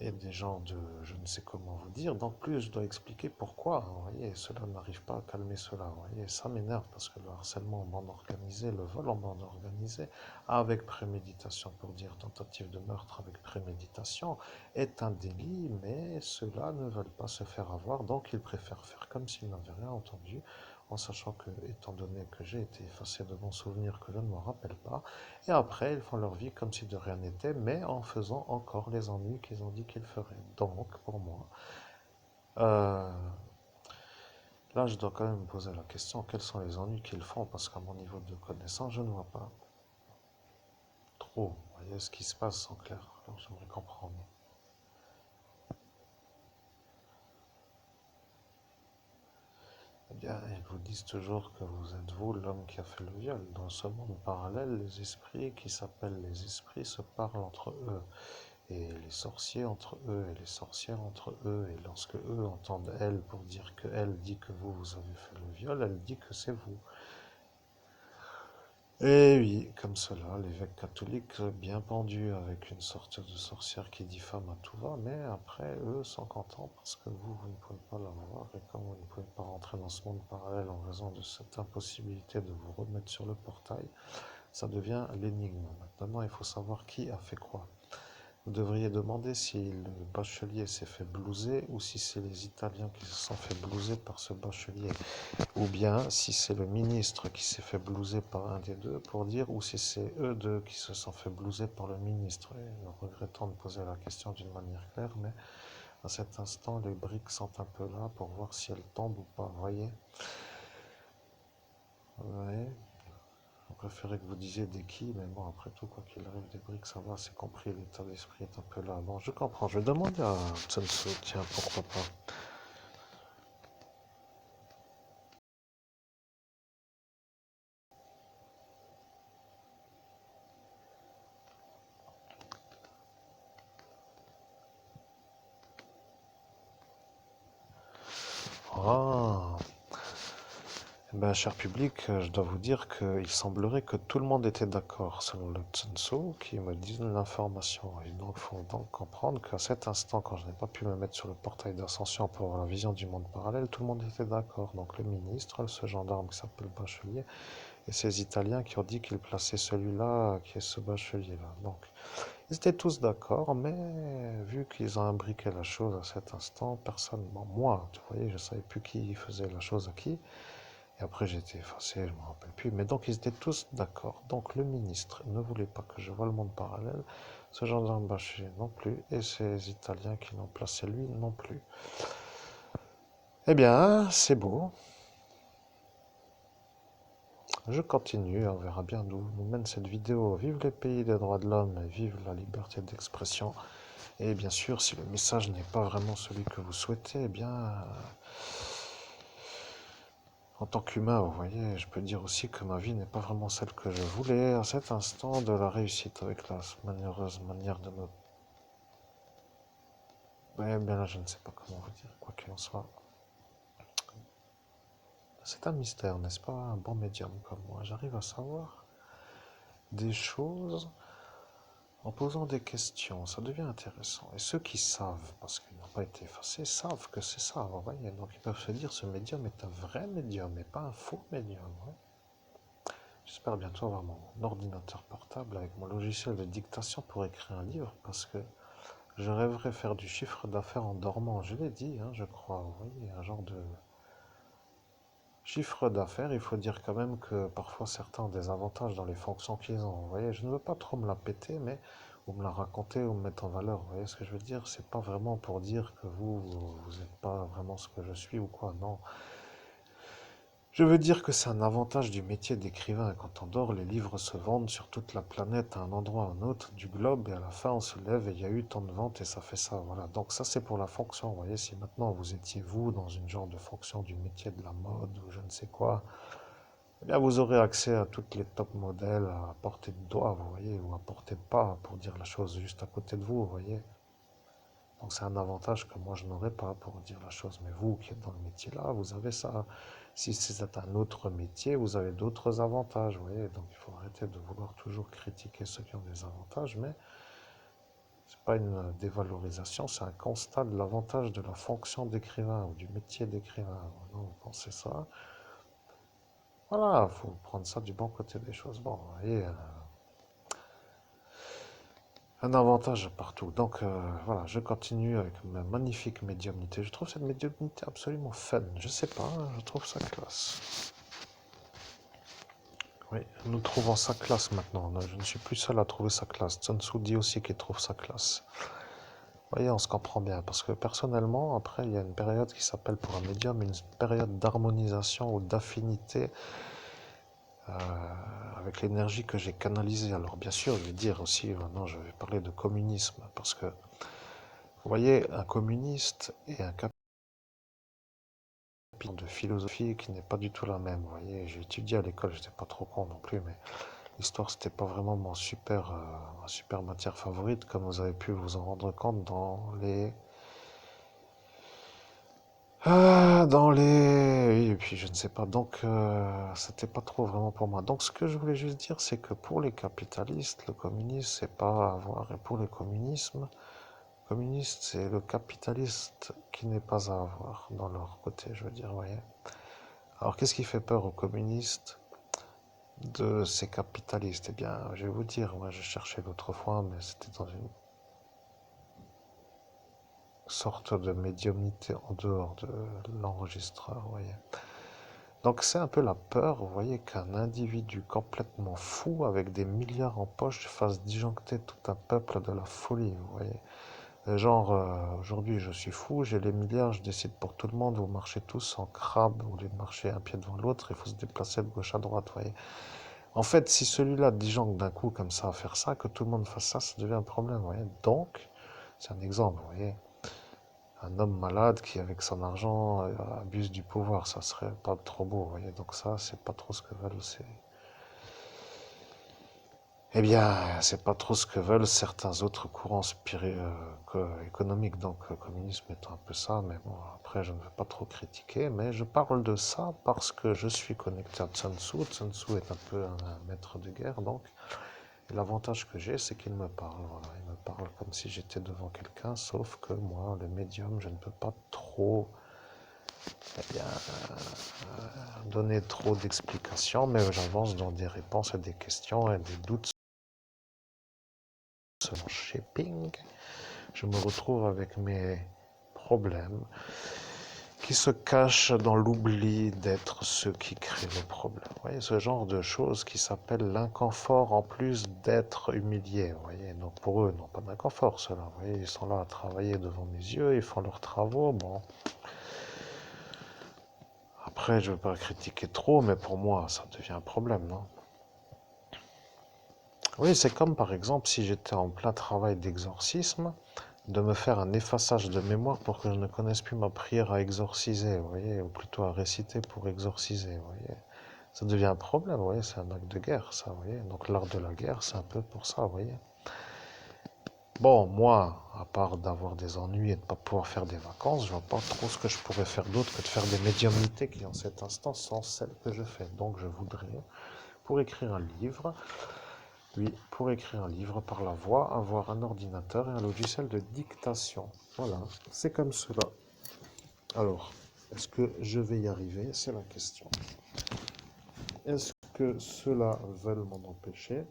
et des gens de je ne sais comment vous dire, donc plus je dois expliquer pourquoi. Vous voyez, cela n'arrive pas à calmer cela. Vous voyez, ça m'énerve parce que le harcèlement en bande organisée, le vol en bande organisée, avec préméditation, pour dire tentative de meurtre avec préméditation, est un délit, mais ceux-là ne veulent pas se faire avoir, donc ils préfèrent faire comme s'ils n'avaient rien entendu, en sachant que, étant donné que j'ai été effacé de mon souvenir, que je ne me rappelle pas, et après ils font leur vie comme si de rien n'était, mais en faisant encore les ennuis qu'ils ont dit qu'ils feraient. Donc, pour moi, euh, là je dois quand même me poser la question, quels sont les ennuis qu'ils font, parce qu'à mon niveau de connaissance, je ne vois pas trop, vous voyez, ce qui se passe en clair, alors j'aimerais comprendre. Eh bien, ils vous disent toujours que vous êtes vous l'homme qui a fait le viol. Dans ce monde parallèle, les esprits qui s'appellent les esprits se parlent entre eux. Et les sorciers entre eux, et les sorcières entre eux. Et lorsque eux entendent elle pour dire que elle dit que vous avez fait le viol, elle dit que c'est vous. Et oui, comme cela, l'évêque catholique bien pendu avec une sorte de sorcière qui diffame à tout va, mais après, eux sont contents parce que vous ne pouvez pas l'avoir, et comme vous ne pouvez pas rentrer dans ce monde parallèle en raison de cette impossibilité de vous remettre sur le portail, ça devient l'énigme. Maintenant, il faut savoir qui a fait quoi. Vous devriez demander si le bachelier s'est fait blouser ou si c'est les Italiens qui se sont fait blouser par ce bachelier. Ou bien si c'est le ministre qui s'est fait blouser par un des deux pour dire ou si c'est eux deux qui se sont fait blouser par le ministre. Et nous regrettons de poser la question d'une manière claire, mais à cet instant, les briques sont un peu là pour voir si elles tombent ou pas. Vous voyez? Ouais. Je préférais que vous disiez des qui, mais bon, après tout, quoi qu'il arrive, des briques, ça va, c'est compris, l'état d'esprit est un peu là. Bon, je comprends, je vais demander à Sun Tzu, tiens, pourquoi pas. Ah, eh ben, cher public, je dois vous dire qu'il semblerait que tout le monde était d'accord, selon le Sun Tzu, qui me dit l'information. Et donc, il faut donc comprendre qu'à cet instant, quand je n'ai pas pu me mettre sur le portail d'ascension pour avoir la vision du monde parallèle, tout le monde était d'accord. Donc, le ministre, ce gendarme qui s'appelle Bachelier, et ces Italiens qui ont dit qu'ils plaçaient celui-là, qui est ce Bachelier-là. Donc, ils étaient tous d'accord, mais vu qu'ils ont imbriqué la chose à cet instant, personne, bon, moi, vous voyez, je ne savais plus qui faisait la chose à qui. Et après, j'ai été effacé, je ne me rappelle plus. Mais donc, ils étaient tous d'accord. Donc, le ministre ne voulait pas que je voie le monde parallèle, ce gendarme Bachelier non plus, et ces Italiens qui l'ont placé lui non plus. Eh bien, c'est beau. Je continue, on verra bien d'où nous mène cette vidéo. Vive les pays des droits de l'homme, et vive la liberté d'expression. Et bien sûr, si le message n'est pas vraiment celui que vous souhaitez, eh bien, en tant qu'humain, vous voyez, je peux dire aussi que ma vie n'est pas vraiment celle que je voulais à cet instant de la réussite avec la malheureuse manière de me... Eh bien là, je ne sais pas comment vous dire, quoi qu'il en soit. C'est un mystère, n'est-ce pas? Un bon médium comme moi. J'arrive à savoir des choses en posant des questions. Ça devient intéressant. Et ceux qui savent, parce qu'ils n'ont pas été effacés, savent que c'est ça, vous voyez. Donc ils peuvent se dire, ce médium est un vrai médium et pas un faux médium. Ouais. J'espère bientôt avoir mon ordinateur portable avec mon logiciel de dictation pour écrire un livre parce que je rêverais faire du chiffre d'affaires en dormant. Je l'ai dit, hein, je crois. Vous voyez, un genre de chiffre d'affaires. Il faut dire quand même que parfois certains ont des avantages dans les fonctions qu'ils ont. Vous voyez, je ne veux pas trop me la péter, mais ou me la raconter ou me mettre en valeur. Vous voyez ce que je veux dire? C'est pas vraiment pour dire que vous n'êtes pas vraiment ce que je suis ou quoi. Non. Je veux dire que c'est un avantage du métier d'écrivain. Quand on dort, les livres se vendent sur toute la planète, à un endroit ou à un autre du globe, et à la fin on se lève et il y a eu tant de ventes et ça fait ça. Voilà. Donc ça c'est pour la fonction. Vous voyez, si maintenant vous étiez vous dans une genre de fonction du métier de la mode ou je ne sais quoi, eh bien, vous aurez accès à toutes les top modèles à portée de doigt, vous voyez, ou à portée de pas, pour dire la chose juste à côté de vous, vous voyez. Donc c'est un avantage que moi je n'aurais pas pour dire la chose. Mais vous qui êtes dans le métier là, vous avez ça. Si c'est un autre métier, vous avez d'autres avantages, vous voyez. Donc il faut arrêter de vouloir toujours critiquer ceux qui ont des avantages, mais c'est pas une dévalorisation, c'est un constat de l'avantage de la fonction d'écrivain ou du métier d'écrivain. Non, vous pensez ça? Voilà, il faut prendre ça du bon côté des choses. Bon, vous voyez, un avantage partout. Donc voilà, je continue avec ma magnifique médiumnité. Je trouve cette médiumnité absolument fun. Je sais pas, je trouve ça classe. Oui, nous trouvons ça classe maintenant. Je ne suis plus seul à trouver ça classe. Sun Tzu dit aussi qu'il trouve ça classe. Vous voyez, on se comprend bien. Parce que personnellement, après, il y a une période qui s'appelle pour un médium une période d'harmonisation ou d'affinité euh, avec l'énergie que j'ai canalisée. Alors bien sûr, je vais dire aussi, maintenant je vais parler de communisme. Parce que vous voyez, un communiste et un capitaliste de philosophie qui n'est pas du tout la même. Vous voyez, j'ai étudié à l'école, j'étais pas trop con non plus, mais l'histoire c'était pas vraiment ma super matière favorite, comme vous avez pu vous en rendre compte oui, et puis je ne sais pas, donc c'était pas trop vraiment pour moi. Donc ce que je voulais juste dire, c'est que pour les capitalistes, le communisme, c'est pas à avoir, et pour les communistes, c'est le capitaliste qui n'est pas à avoir dans leur côté, je veux dire, vous voyez. Alors qu'est-ce qui fait peur aux communistes de ces capitalistes? Eh bien, je vais vous dire, moi je cherchais l'autre fois, mais c'était dans une sorte de médiumnité en dehors de l'enregistreur, vous voyez. Donc c'est un peu la peur, vous voyez, qu'un individu complètement fou avec des milliards en poche fasse disjoncter tout un peuple de la folie, vous voyez. Genre, aujourd'hui je suis fou, j'ai les milliards, je décide pour tout le monde, vous marchez tous en crabe, au lieu de marcher un pied devant l'autre, il faut se déplacer de gauche à droite, vous voyez. En fait, si celui-là disjoncte d'un coup comme ça à faire ça, que tout le monde fasse ça, ça devient un problème, vous voyez. Donc, c'est un exemple, vous voyez. Un homme malade qui, avec son argent, abuse du pouvoir, ça serait pas trop beau, vous voyez. Donc ça, c'est pas trop ce que veulent ces... Eh bien, c'est pas trop ce que veulent certains autres courants économiques, donc le communisme étant un peu ça, mais bon, après, je ne veux pas trop critiquer, mais je parle de ça parce que je suis connecté à Sun Tzu. Sun Tzu est un peu un maître de guerre, donc l'avantage que j'ai, c'est qu'il me parle, voilà. Il me parle comme si j'étais devant quelqu'un, sauf que moi, le médium, je ne peux pas trop eh bien, donner trop d'explications, mais j'avance dans des réponses à des questions et des doutes sur mon shipping. Je me retrouve avec mes problèmes qui se cachent dans l'oubli d'être ceux qui créent le problème. Vous voyez, ce genre de choses qui s'appelle l'inconfort en plus d'être humilié. Vous voyez, donc pour eux, non pas d'inconfort, cela. Vous voyez, ils sont là à travailler devant mes yeux, ils font leurs travaux. Bon, après, je ne veux pas critiquer trop, mais pour moi, ça devient un problème, non? Oui, c'est comme par exemple si j'étais en plein travail d'exorcisme, de me faire un effaçage de mémoire pour que je ne connaisse plus ma prière à exorciser, vous voyez, ou plutôt à réciter pour exorciser, vous voyez. Ça devient un problème, vous voyez, c'est un acte de guerre, ça, vous voyez. Donc l'art de la guerre, c'est un peu pour ça, vous voyez. Bon, moi, à part d'avoir des ennuis et de ne pas pouvoir faire des vacances, je vois pas trop ce que je pourrais faire d'autre que de faire des médiumnités qui, en cet instant, sont celles que je fais. Donc je voudrais, pour écrire un livre, oui, pour écrire un livre par la voix, avoir un ordinateur et un logiciel de dictation. Voilà, c'est comme cela. Alors, est-ce que je vais y arriver? C'est la question. Est-ce que ceux-là veulent m'en empêcher?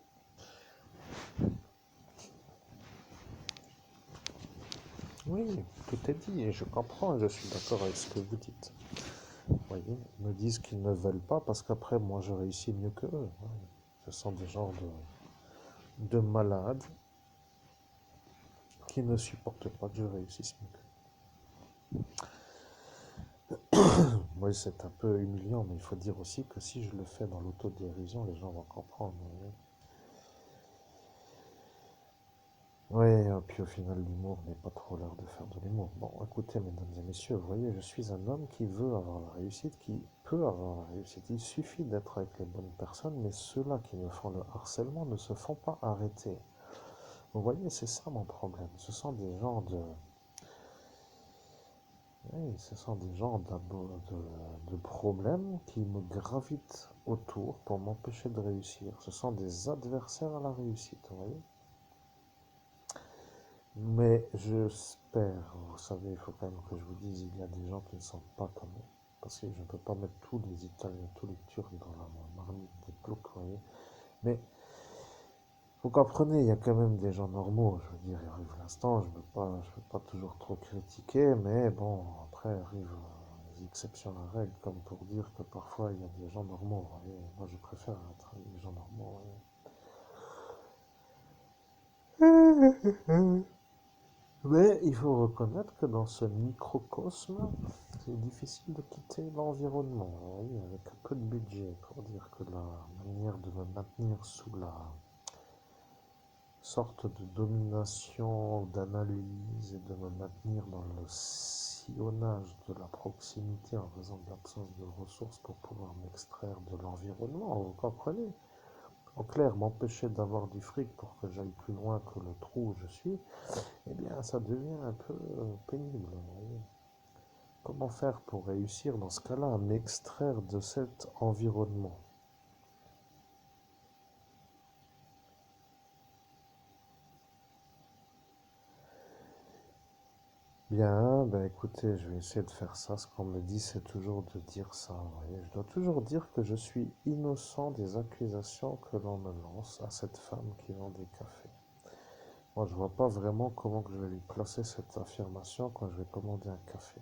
Oui, tout est dit et je comprends et je suis d'accord avec ce que vous dites. Vous voyez, ils me disent qu'ils ne veulent pas parce qu'après, moi, je réussis mieux qu'eux. Ouais. Ce sont des genres de malades qui ne supportent pas que je réussisse mieux qu'eux. Oui, c'est un peu humiliant, mais il faut dire aussi que si je le fais dans l'autodérision, les gens vont comprendre. Vous voyez. Ouais, puis au final, l'humour n'est pas trop l'heure de faire de l'humour. Bon, écoutez, mesdames et messieurs, vous voyez, je suis un homme qui veut avoir la réussite, qui peut avoir la réussite. Il suffit d'être avec les bonnes personnes, mais ceux-là qui me font le harcèlement ne se font pas arrêter. Vous voyez, c'est ça mon problème. Ce sont des gens de... Oui, ce sont des gens de problèmes qui me gravitent autour pour m'empêcher de réussir. Ce sont des adversaires à la réussite, vous voyez. Mais j'espère, vous savez, il faut quand même que je vous dise, il y a des gens qui ne sont pas comme eux. Parce que je ne peux pas mettre tous les Italiens, tous les Turcs dans la marmite des ploucs, vous voyez. Mais vous comprenez, il y a quand même des gens normaux. Je veux dire, il arrive l'instant, je peux pas toujours trop critiquer, mais bon, après arrivent des exceptions à la règle, comme pour dire que parfois il y a des gens normaux, vous voyez. Moi, je préfère être avec des gens normaux, vous voyez. Mais il faut reconnaître que dans ce microcosme, c'est difficile de quitter l'environnement, vous voyez, avec un peu de budget, pour dire que la manière de me maintenir sous la sorte de domination, d'analyse et de me maintenir dans le sillonnage de la proximité en raison de l'absence de ressources pour pouvoir m'extraire de l'environnement, vous comprenez? En clair, m'empêcher d'avoir du fric pour que j'aille plus loin que le trou où je suis, eh bien, ça devient un peu pénible, vous voyez. Comment faire pour réussir dans ce cas-là à m'extraire de cet environnement? Bien, ben écoutez, je vais essayer de faire ça. Ce qu'on me dit, c'est toujours de dire ça. Vous voyez. Je dois toujours dire que je suis innocent des accusations que l'on me lance à cette femme qui vend des cafés. Moi, je vois pas vraiment comment que je vais lui placer cette affirmation quand je vais commander un café.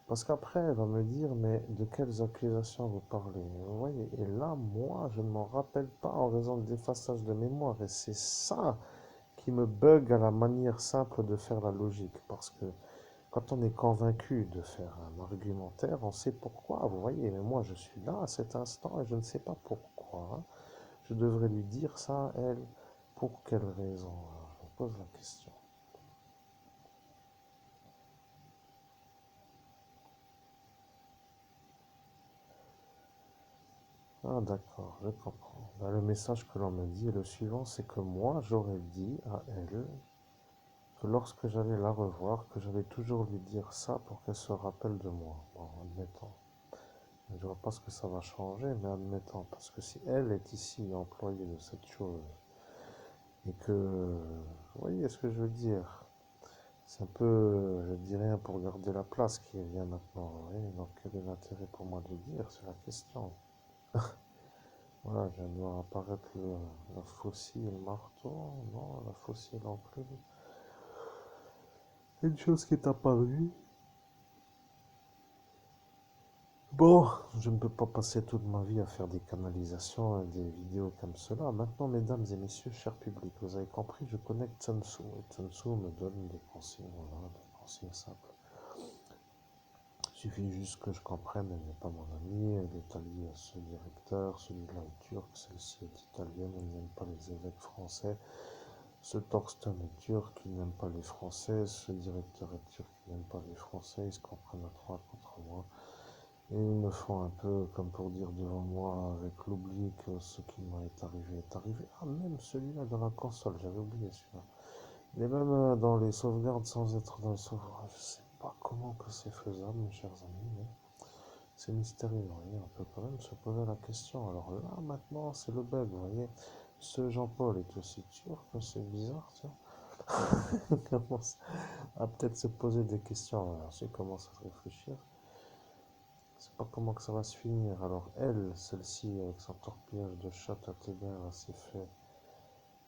Parce qu'après, elle va me dire, mais de quelles accusations vous parlez? Vous voyez, et là, moi, je ne m'en rappelle pas en raison de l'effaçage de mémoire. Et c'est ça qui me bug à la manière simple de faire la logique. Parce que quand on est convaincu de faire un argumentaire, on sait pourquoi, vous voyez. Mais moi, je suis là à cet instant et je ne sais pas pourquoi. Je devrais lui dire ça, elle, pour quelle raison? Alors, je me pose la question. Ah d'accord, je comprends. Ben, le message que l'on me dit est le suivant, c'est que moi, j'aurais dit à elle que lorsque j'allais la revoir, que j'allais toujours lui dire ça pour qu'elle se rappelle de moi. Bon, admettons. Je ne vois pas ce que ça va changer, mais admettons. Parce que si elle est ici employée de cette chose, et que, vous voyez ce que je veux dire? C'est un peu, je dis rien pour garder la place qui vient maintenant, vous voyez. Donc quel est l'intérêt pour moi de le dire? C'est la question. Voilà, je viens de voir apparaître la faucille et le marteau. Non, la faucille non plus. Une chose qui est apparue. Bon, je ne peux pas passer toute ma vie à faire des canalisations et des vidéos comme cela. Maintenant, mesdames et messieurs, cher public, vous avez compris, je connais Sun Tzu. Et Sun Tzu me donne des consignes, voilà, des consignes simples. Il suffit juste que je comprenne, elle n'est pas mon amie, elle est alliée à ce directeur, celui-là est turc, celle-ci est italienne, elle n'aime pas les évêques français. Ce Torsten est turc, il n'aime pas les Français. Ce directeur est turc, il n'aime pas les Français. Ils se comprennent à trois contre moi. Et ils me font un peu comme pour dire devant moi, avec l'oubli, que ce qui m'est arrivé est arrivé. Ah, même celui-là dans la console, j'avais oublié celui-là. Il est même dans les sauvegardes sans être dans le sauvegarde. Je sais pas comment que c'est faisable, mes chers amis, mais c'est mystérieux, vous voyez. On peut quand même se poser la question. Alors là, maintenant, c'est le bug, vous voyez. Ce Jean-Paul est aussi turc, c'est bizarre, ça. On commence à peut-être se poser des questions. Alors, si on commence à réfléchir, c'est pas comment que ça va se finir. Alors, elle, celle-ci, avec son torpillage de chat à Tédère, elle s'est fait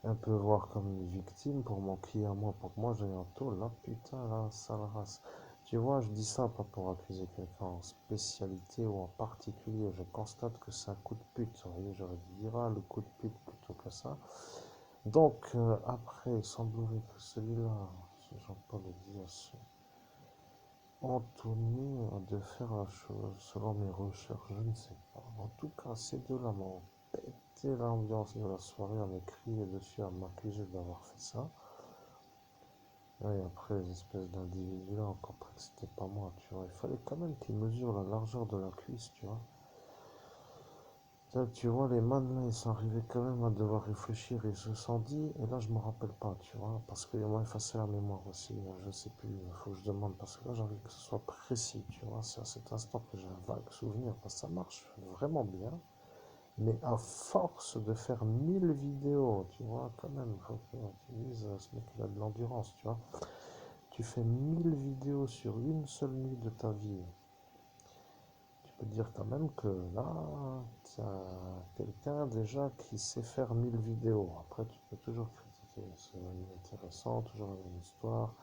un peu voir comme une victime pour mon client, moi, pour que moi j'aille en tôle. Là, putain, là, sale race. Tu vois, je dis ça pas pour accuser quelqu'un en spécialité ou en particulier. Je constate que c'est un coup de pute. Vous voyez, j'aurais dû dire, ah, le coup de pute plutôt que ça. Donc, après, il semblerait que celui-là, ce Jean-Paul Diaz, Anthony a de faire la chose selon mes recherches, je ne sais pas. En tout cas, ces deux-là m'ont pété l'ambiance de la soirée à me crier dessus, à m'accuser d'avoir fait ça. Ouais, après, les espèces d'individus-là ont compris que c'était pas moi, tu vois. Il fallait quand même qu'ils mesurent la largeur de la cuisse, tu vois. Là, tu vois, les man, là, ils sont arrivés quand même à devoir réfléchir. Ils se sont dit, et là, je me rappelle pas, tu vois, parce qu'ils m'ont effacé la mémoire aussi. Je sais plus, il faut que je demande, parce que là, j'ai envie que ce soit précis, tu vois. C'est à cet instant que j'ai un vague souvenir, parce que ça marche vraiment bien. Mais à force de faire 1000 vidéos, tu vois, quand même, il faut que tu dises, ce mec, il a de l'endurance, tu vois. Tu fais 1000 vidéos sur une seule nuit de ta vie. Tu peux dire quand même que là, tu as quelqu'un déjà qui sait faire 1000 vidéos. Après, tu peux toujours critiquer. C'est intéressant, toujours la même histoire.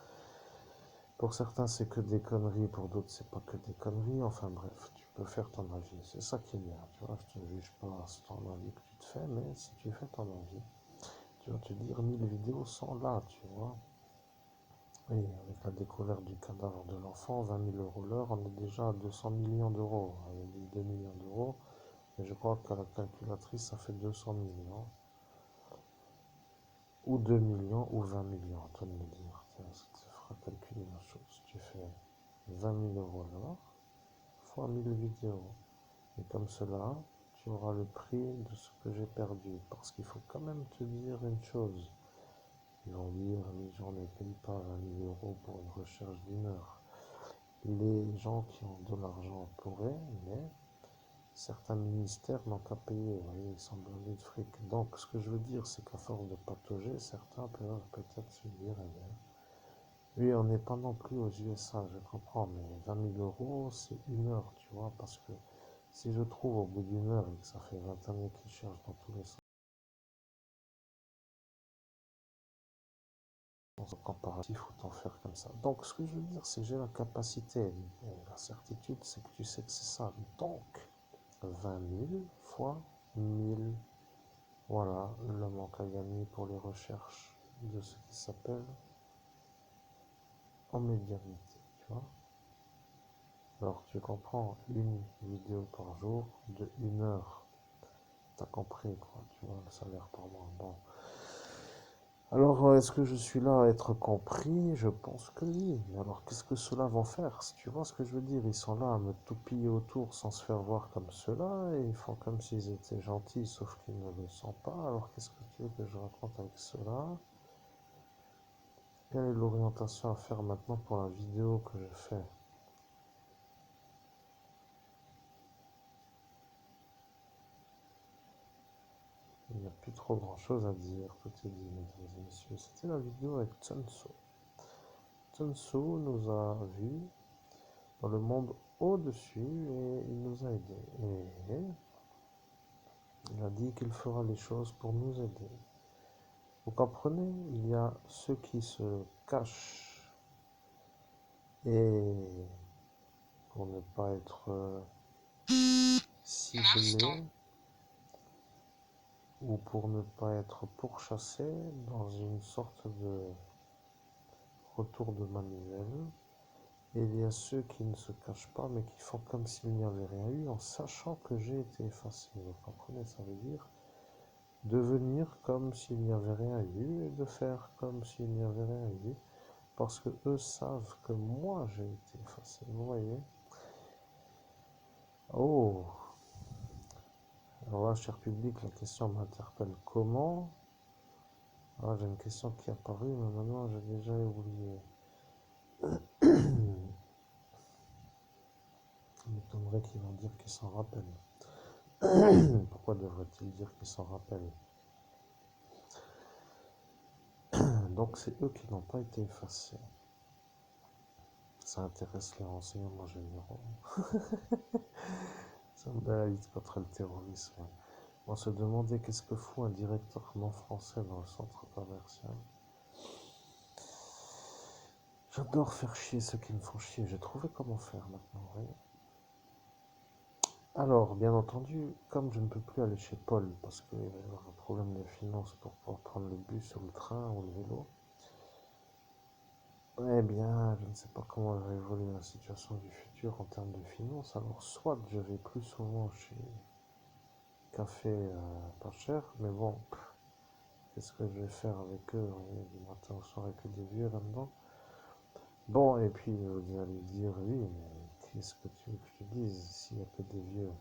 Pour certains, c'est que des conneries. Pour d'autres, c'est pas que des conneries. Enfin bref, tu peux faire ton avis. C'est ça qui est bien. Tu vois, je te juge pas, c'est ton avis que tu te fais, mais si tu fais ton avis, tu vas te dire 1000 vidéos sont là, tu vois. Oui, avec la découverte du cadavre de l'enfant, 20 000 euros l'heure, on est déjà à 200 millions d'euros. On dit 2 millions d'euros, mais je crois qu'à la calculatrice, ça fait 200 millions. Ou 2 millions, ou 20 millions, à toi de me dire. Tiens, ça te fera calculer la chose. Tu fais 20 000 euros l'heure, fois 1000 vidéos. Et comme cela, tu auras le prix de ce que j'ai perdu. Parce qu'il faut quand même te dire une chose. Ils vont dire, les gens ne payent pas 20 000 euros pour une recherche d'une heure. Les gens qui ont de l'argent pourraient, mais certains ministères n'ont qu'à payer. Vous voyez, ils sont blindés de fric. Donc, ce que je veux dire, c'est qu'à force de patauger, certains peuvent peut-être se dire, eh bien, oui, on n'est pas non plus aux USA, je comprends, mais 20 000 euros, c'est une heure, tu vois, parce que si je trouve au bout d'une heure et que ça fait 20 années qu'ils cherchent dans tous les sens, en comparatif, autant faire comme ça. Donc, ce que je veux dire, c'est que j'ai la capacité, et la certitude, c'est que tu sais que c'est ça. Donc, 20 000 fois 1000, voilà le manque à gagner pour les recherches de ce qui s'appelle en médianité, tu vois. Alors, tu comprends, une vidéo par jour de 1 heure. T'as compris, quoi, tu vois, le salaire par mois. Bon. Alors, est-ce que je suis là à être compris? Je pense que oui. Mais alors, qu'est-ce que ceux-là vont faire? Si tu vois ce que je veux dire, ils sont là à me toupiller autour sans se faire voir comme ceux-là, et ils font comme s'ils étaient gentils, sauf qu'ils ne le sont pas. Alors, qu'est-ce que tu veux que je raconte avec ceux-là? Quelle est l'orientation à faire maintenant pour la vidéo que je fais? Il n'y a plus trop grand-chose à dire, tout est dit, mesdames et messieurs. C'était la vidéo avec Sun Tzu. Sun Tzu nous a vus dans le monde au-dessus et il nous a aidés. Et il a dit qu'il fera les choses pour nous aider. Vous comprenez? Il y a ceux qui se cachent et pour ne pas être ciblés ou pour ne pas être pourchassés dans une sorte de retour de manivelle. Et il y a ceux qui ne se cachent pas mais qui font comme s'il n'y avait rien eu en sachant que j'ai été effacé. Vous comprenez? Ça veut dire devenir comme s'il n'y avait rien eu et de faire comme s'il n'y avait rien eu parce que eux savent que moi j'ai été effacé. Vous voyez? Oh, alors là, cher public, la question m'interpelle. Comment? Ah, j'ai une question qui est apparue, mais maintenant j'ai déjà oublié. Il m'étonnerait qu'ils vont dire qu'ils s'en rappellent. Pourquoi devrait-il dire qu'ils s'en rappellent? Donc c'est eux qui n'ont pas été effacés. Ça intéresse les renseignements généraux. C'est une belle lutte contre le terrorisme. On se demandait qu'est-ce que fout un directeur non français dans le centre commercial. J'adore faire chier ceux qui me font chier. J'ai trouvé comment faire maintenant. Oui. Alors, bien entendu, comme je ne peux plus aller chez Paul parce qu'il va y avoir un problème de finances pour pouvoir prendre le bus ou le train ou le vélo, eh bien, je ne sais pas comment va évoluer la situation du futur en termes de finances. Alors, soit je vais plus souvent chez Café pas cher, mais bon, qu'est-ce que je vais faire avec eux? Du matin au soir avec des vieux là-dedans. Bon, et puis vous allez dire, oui, mais qu'est-ce que tu veux que je te dise s'il n'y a que des vieux?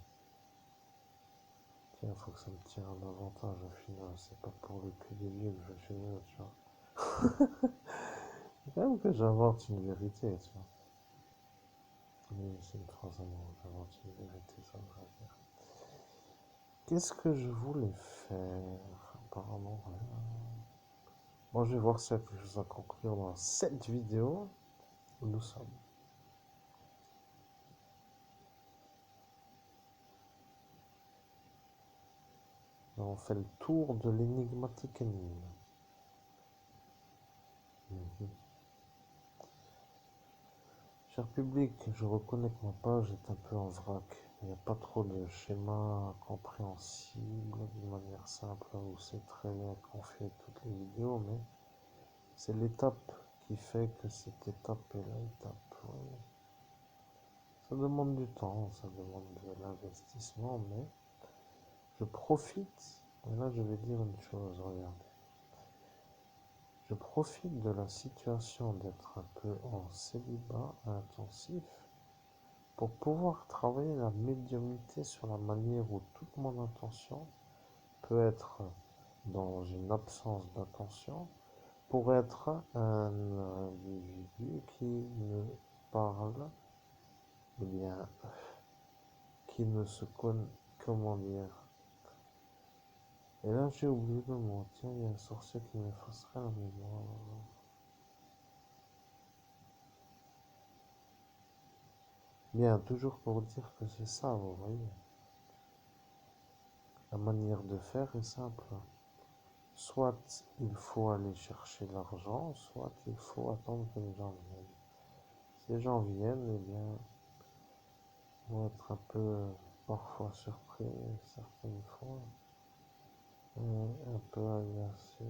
Tiens, il faut que ça me tire un avantage au final, c'est pas pour le que des vieux que je fais mieux, tu vois. C'est quand même que j'invente une vérité, tu vois. Oui, c'est une phrase à moi, j'invente une vérité, ça voudrait dire. Qu'est-ce que je voulais faire? Apparemment, rien. Bon, je vais voir s'il y a quelque chose à conclure dans cette vidéo où nous sommes. On fait le tour de l'énigmatique énigme. Mhm. Cher public, je reconnais que ma page est un peu en vrac. Il n'y a pas trop de schémas compréhensibles d'une manière simple où c'est très bien qu'on fait toutes les vidéos, mais c'est l'étape qui fait que cette étape est l'étape. Oui. Ça demande du temps, ça demande de l'investissement, mais je profite. Et là, je vais dire une chose, regardez. Je profite de la situation d'être un peu en célibat intensif pour pouvoir travailler la médiumnité sur la manière où toute mon attention peut être dans une absence d'attention pour être un individu qui ne parle, eh bien, qui ne se connaît, comment dire. Et là, j'ai oublié le mot. Tiens, il y a un sorcier qui m'effacerait la mémoire. Bien, toujours pour dire que c'est ça, vous voyez. La manière de faire est simple. Soit il faut aller chercher l'argent, soit il faut attendre que les gens viennent. Si les gens viennent, eh bien, ils vont être un peu parfois surpris, certaines fois, et un peu agacés.